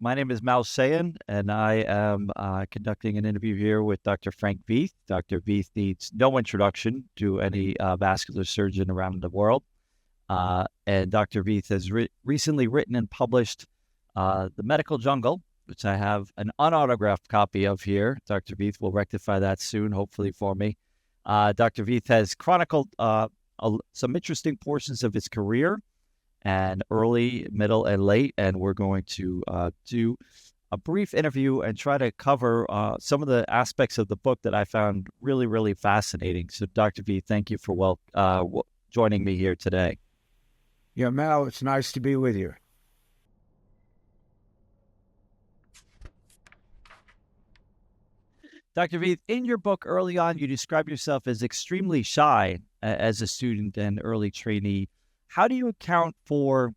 My name is Mal Sayan, and I am conducting an interview here with Dr. Frank Veith. Dr. Veith needs no introduction to any vascular surgeon around the world. And Dr. Veith has recently written and published The Medical Jungle, which I have an unautographed copy of here. Dr. Veith will rectify that soon, hopefully for me. Dr. Veith has chronicled some interesting portions of his career, and early, middle, and late. And we're going to do a brief interview and try to cover some of the aspects of the book that I found really, really fascinating. So, Dr. V, thank you for joining me here today. Yeah, Mal, it's nice to be with you. Dr. V, in your book early on, you describe yourself as extremely shy as a student and early trainee. How do you account for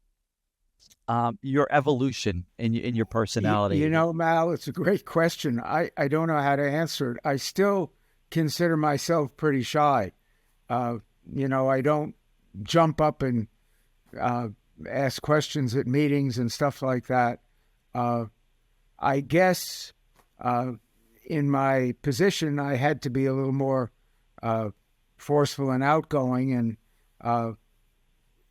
your evolution in your personality? You know, Mal, it's a great question. I don't know how to answer it. I still consider myself pretty shy. I don't jump up and ask questions at meetings and stuff like that. I guess in my position, I had to be a little more forceful and outgoing, and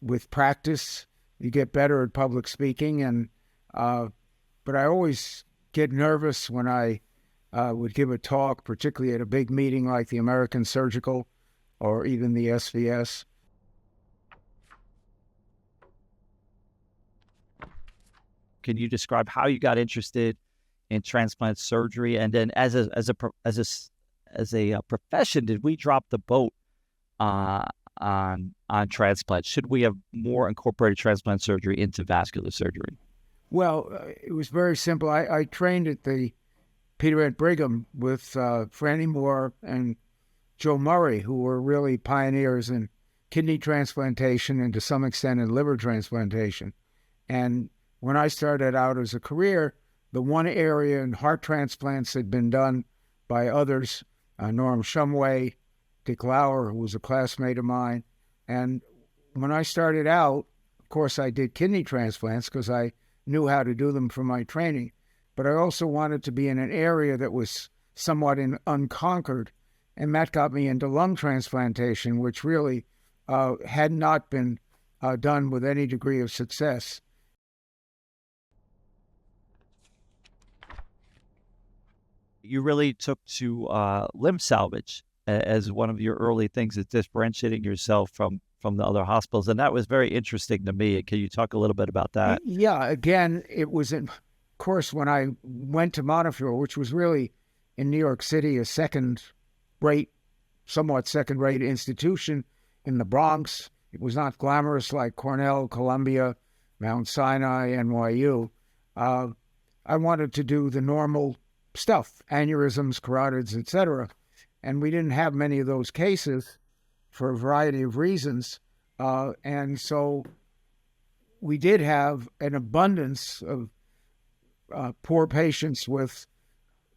with practice, you get better at public speaking. And but I always get nervous when I would give a talk, particularly at a big meeting like the American Surgical or even the SVS. Can you describe how you got interested in transplant surgery, and then as a profession, did we drop the boat on transplant? Should we have more incorporated transplant surgery into vascular surgery? Well, it was very simple. I trained at the Peter at Brigham with Franny Moore and Joe Murray, who were really pioneers in kidney transplantation and to some extent in liver transplantation. And when I started out as a career, the one area in heart transplants had been done by others, Norm Shumway, Dick Lauer, who was a classmate of mine. And when I started out, of course, I did kidney transplants because I knew how to do them from my training. But I also wanted to be in an area that was somewhat unconquered. And that got me into lung transplantation, which really had not been done with any degree of success. You really took to limb salvage as one of your early things, is differentiating yourself from the other hospitals. And that was very interesting to me. Can you talk a little bit about that? Yeah, again, it was, of course, when I went to Montefiore, which was really in New York City, a somewhat second-rate institution in the Bronx. It was not glamorous like Cornell, Columbia, Mount Sinai, NYU. I wanted to do the normal stuff, aneurysms, carotids, etc. And we didn't have many of those cases for a variety of reasons. And so we did have an abundance of poor patients with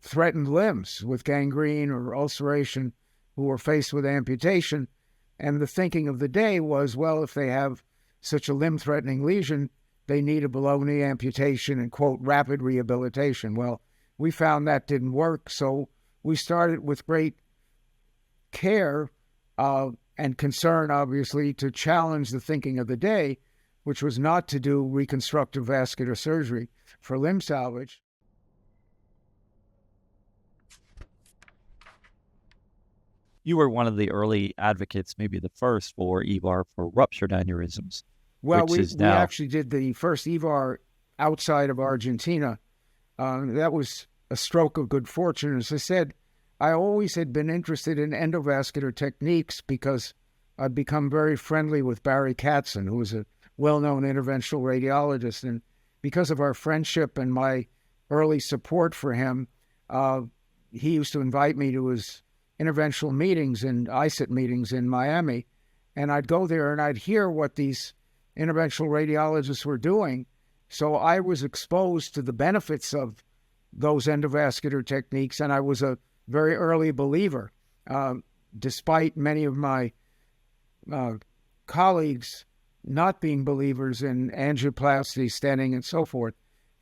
threatened limbs, with gangrene or ulceration, who were faced with amputation. And the thinking of the day was, well, if they have such a limb-threatening lesion, they need a below-knee amputation and, quote, rapid rehabilitation. Well, we found that didn't work, so we started with great care and concern, obviously, to challenge the thinking of the day, which was not to do reconstructive vascular surgery for limb salvage. You were one of the early advocates, maybe the first, for EVAR for ruptured aneurysms. Well, we actually did the first EVAR outside of Argentina. That was a stroke of good fortune. As I said, I always had been interested in endovascular techniques because I'd become very friendly with Barry Katzen, who was a well-known interventional radiologist. And because of our friendship and my early support for him, he used to invite me to his interventional meetings and ISIT meetings in Miami. And I'd go there and I'd hear what these interventional radiologists were doing. So I was exposed to the benefits of those endovascular techniques, and I was a very early believer, despite many of my colleagues not being believers in angioplasty, stenting, and so forth.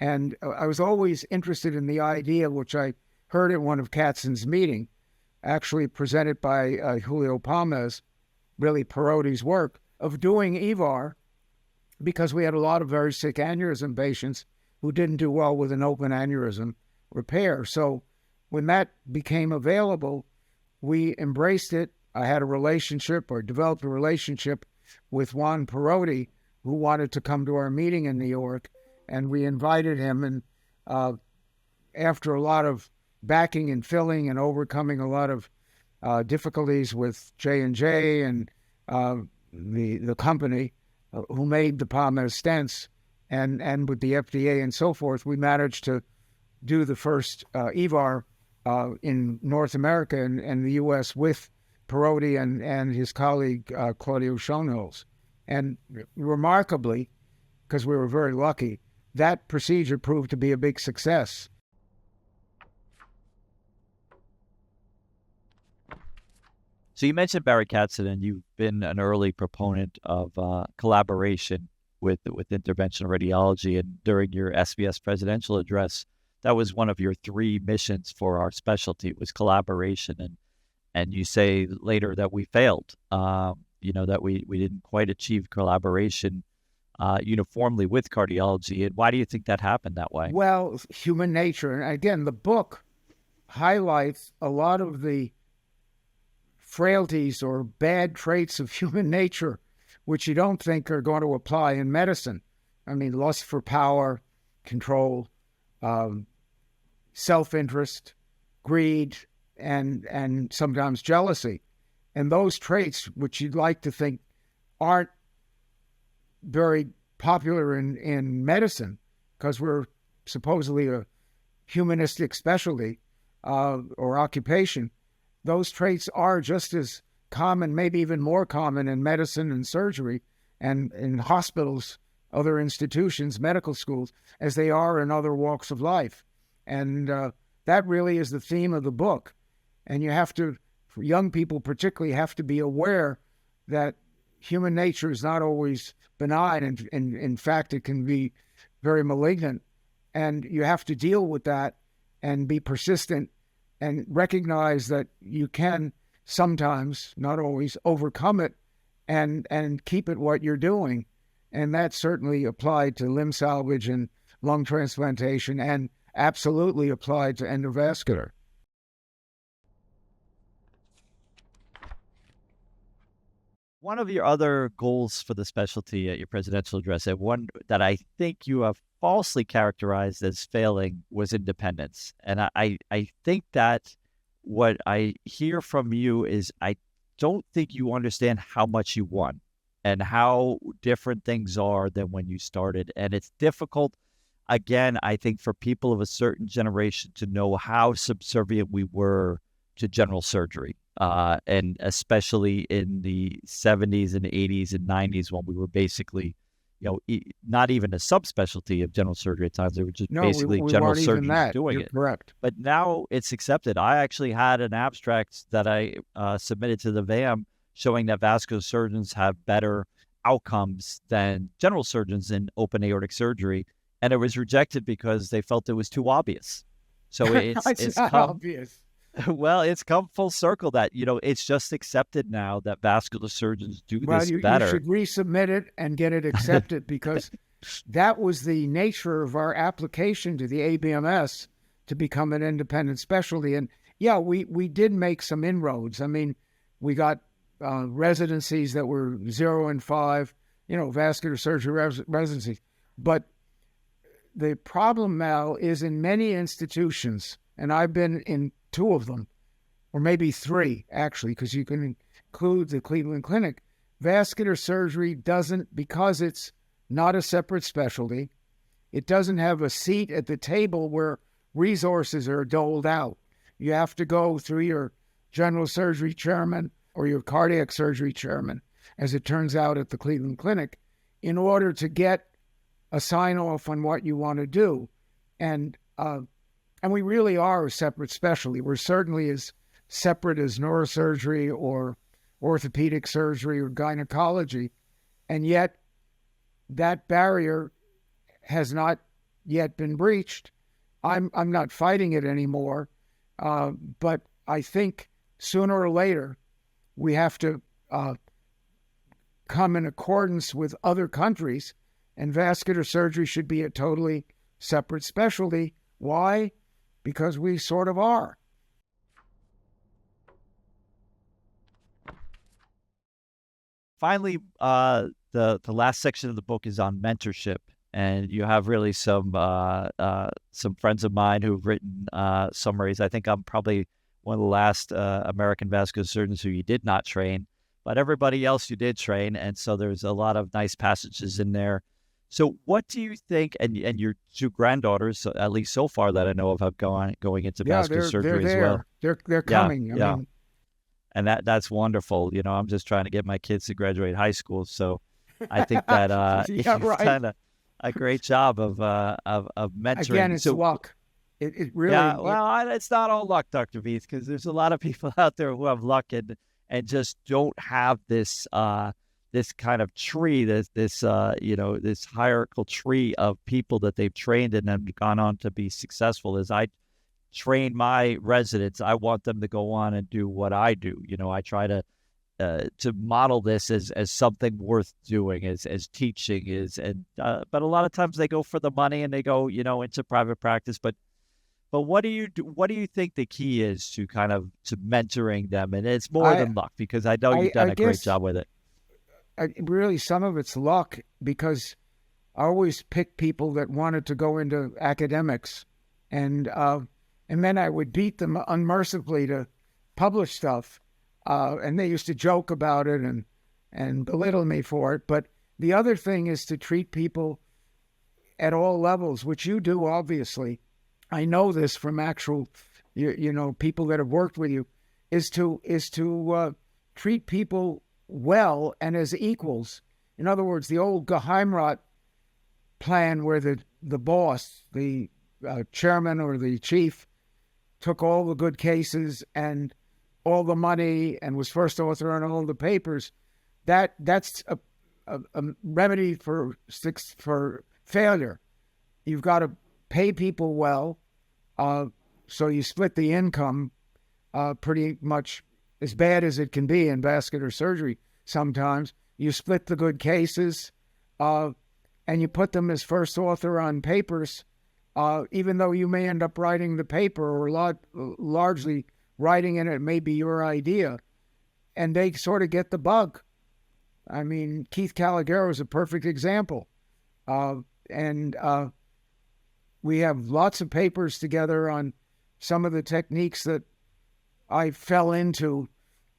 And I was always interested in the idea, which I heard at one of Katzen's meeting, actually presented by Julio Palmez, really Parodi's work, of doing EVAR, because we had a lot of very sick aneurysm patients who didn't do well with an open aneurysm repair. So when that became available, we embraced it. I had a relationship, or developed a relationship, with Juan Parodi, who wanted to come to our meeting in New York, and we invited him. And after a lot of backing and filling and overcoming a lot of difficulties with J&J and the company who made the Palmez stents, and with the FDA and so forth, we managed to do the first EVAR in North America and the U.S. with Parodi and his colleague Claudio Schoenholz. And remarkably, because we were very lucky, that procedure proved to be a big success. So you mentioned Barry Katzen, and you've been an early proponent of collaboration with interventional radiology. And during your SBS presidential address, that was one of your 3 missions for our specialty, was collaboration. And you say later that we failed, that we didn't quite achieve collaboration uniformly with cardiology. And why do you think that happened that way? Well, human nature. And again, the book highlights a lot of the frailties or bad traits of human nature, which you don't think are going to apply in medicine. I mean, lust for power, control, self-interest, greed, and sometimes jealousy. And those traits, which you'd like to think aren't very popular in medicine, because we're supposedly a humanistic specialty or occupation, those traits are just as common, maybe even more common in medicine and surgery and in hospitals, other institutions, medical schools, as they are in other walks of life. And that really is the theme of the book. And you have to, for young people particularly, have to be aware that human nature is not always benign. And in fact, it can be very malignant. And you have to deal with that and be persistent and recognize that you can sometimes, not always, overcome it and keep it what you're doing. And that certainly applied to limb salvage and lung transplantation, and absolutely applied to endovascular. One of your other goals for the specialty at your presidential address, and one that I think you have falsely characterized as failing, was independence. And I think that what I hear from you is I don't think you understand how much you won and how different things are than when you started. And it's difficult, again, I think, for people of a certain generation to know how subservient we were to general surgery. And especially in the 70s and 80s and 90s, when we were basically, not even a subspecialty of general surgery at times. They were just basically we general weren't even surgeons that. doing You're it. correct. But now it's accepted. I actually had an abstract that I submitted to the VAM showing that vascular surgeons have better outcomes than general surgeons in open aortic surgery. And it was rejected because they felt it was too obvious. So it's not come, obvious. well, it's come full circle that, it's just accepted now that vascular surgeons do this better. You should resubmit it and get it accepted, because that was the nature of our application to the ABMS to become an independent specialty. And yeah, we did make some inroads. I mean, we got residencies that were 0 and 5, vascular surgery residencies. But the problem now is in many institutions, and I've been in 2 of them, or maybe 3, actually, because you can include the Cleveland Clinic. Vascular surgery doesn't, because it's not a separate specialty, it doesn't have a seat at the table where resources are doled out. You have to go through your general surgery chairman or your cardiac surgery chairman, as it turns out at the Cleveland Clinic, in order to get a sign-off on what you want to do. And we really are a separate specialty. We're certainly as separate as neurosurgery or orthopedic surgery or gynecology. And yet that barrier has not yet been breached. I'm not fighting it anymore, but I think sooner or later we have to come in accordance with other countries, and vascular surgery should be a totally separate specialty. Why? Because we sort of are. Finally, the last section of the book is on mentorship, and you have really some friends of mine who've written summaries. I think I'm probably one of the last American vascular surgeons who you did not train, but everybody else you did train, and so there's a lot of nice passages in there. So what do you think, and your two granddaughters, at least so far that I know of, have going into vascular surgery as well? They're coming. Yeah, I mean, and that's wonderful. I'm just trying to get my kids to graduate high school, so I think that you've done a great job of mentoring. Again, it's luck. It really. Yeah, well, it's not all luck, Dr. Veith, because there's a lot of people out there who have luck and just don't have this this kind of tree, this hierarchical tree of people that they've trained and have gone on to be successful. As I train my residents, I want them to go on and do what I do. I try to model this as something worth doing, as teaching is, but a lot of times they go for the money and they go into private practice. But what do you do? What do you think the key is to to mentoring them? And it's more than luck, because I know you've done a great job with it. Really, some of it's luck, because I always picked people that wanted to go into academics, and then I would beat them unmercifully to publish stuff, and they used to joke about it and belittle me for it. But the other thing is to treat people at all levels, which you do, obviously. I know this from actual, people that have worked with you, is to treat people well and as equals. In other words, the old Geheimrat plan, where the boss, the chairman or the chief, took all the good cases and all the money and was first author on all the papers, that's a remedy for failure. You've got to pay people well, so you split the income pretty much as bad as it can be in vascular surgery sometimes. You split the good cases, and you put them as first author on papers, even though you may end up writing the paper, or largely writing in it may be your idea, and they sort of get the bug. I mean, Keith Calagero is a perfect example. And we have lots of papers together on some of the techniques that I fell into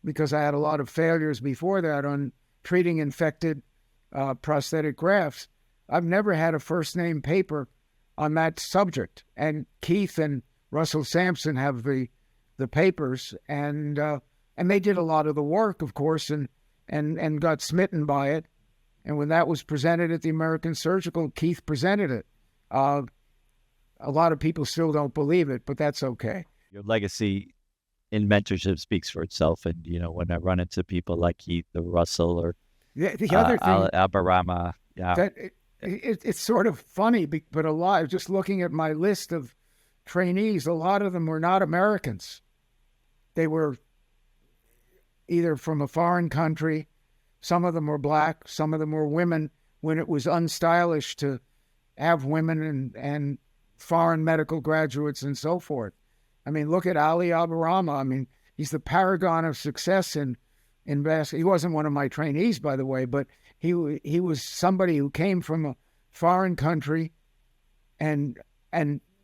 because I had a lot of failures before that on treating infected prosthetic grafts. I've never had a first name paper on that subject. And Keith and Russell Sampson have the papers, and they did a lot of the work, of course, and got smitten by it. And when that was presented at the American Surgical, Keith presented it. A lot of people still don't believe it, but that's okay. Your legacy in mentorship speaks for itself. And, when I run into people like Keith or Russell or the other thing, Albarama, it's sort of funny, but alive, just looking at my list of trainees, a lot of them were not Americans. They were either from a foreign country. Some of them were black. Some of them were women, when it was unstylish to have women and foreign medical graduates and so forth. I mean, look at Ali Abarama. I mean, he's the paragon of success in vascular. He wasn't one of my trainees, by the way, but he was somebody who came from a foreign country and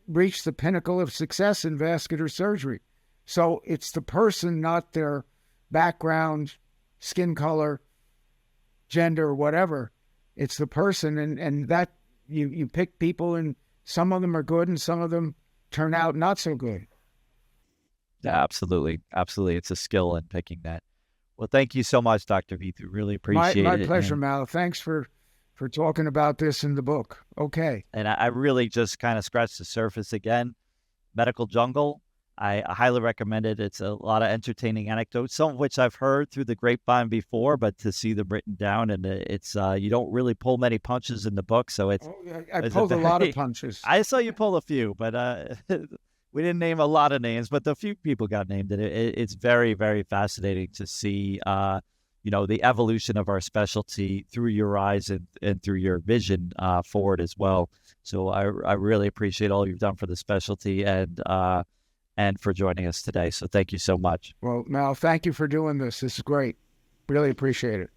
reached the pinnacle of success in vascular surgery. So it's the person, not their background, skin color, gender, whatever. It's the person, and that you pick people, and some of them are good and some of them turn out not so good. Yeah, absolutely. It's a skill in picking that. Well, thank you so much, Dr. Veith. We really appreciate it. My pleasure, Mal. Thanks for talking about this in the book. Okay. And I really just kind of scratched the surface again. Medical jungle. I highly recommend it. It's a lot of entertaining anecdotes, some of which I've heard through the grapevine before, but to see them written down, and it's you don't really pull many punches in the book, so it's Oh, I it's pulled a lot of punches. I saw you pull a few, but we didn't name a lot of names, but the few people got named, and it's very, very fascinating to see the evolution of our specialty through your eyes and through your vision forward as well. So I really appreciate all you've done for the specialty and for joining us today. So thank you so much. Well, Mal, thank you for doing this. This is great. Really appreciate it.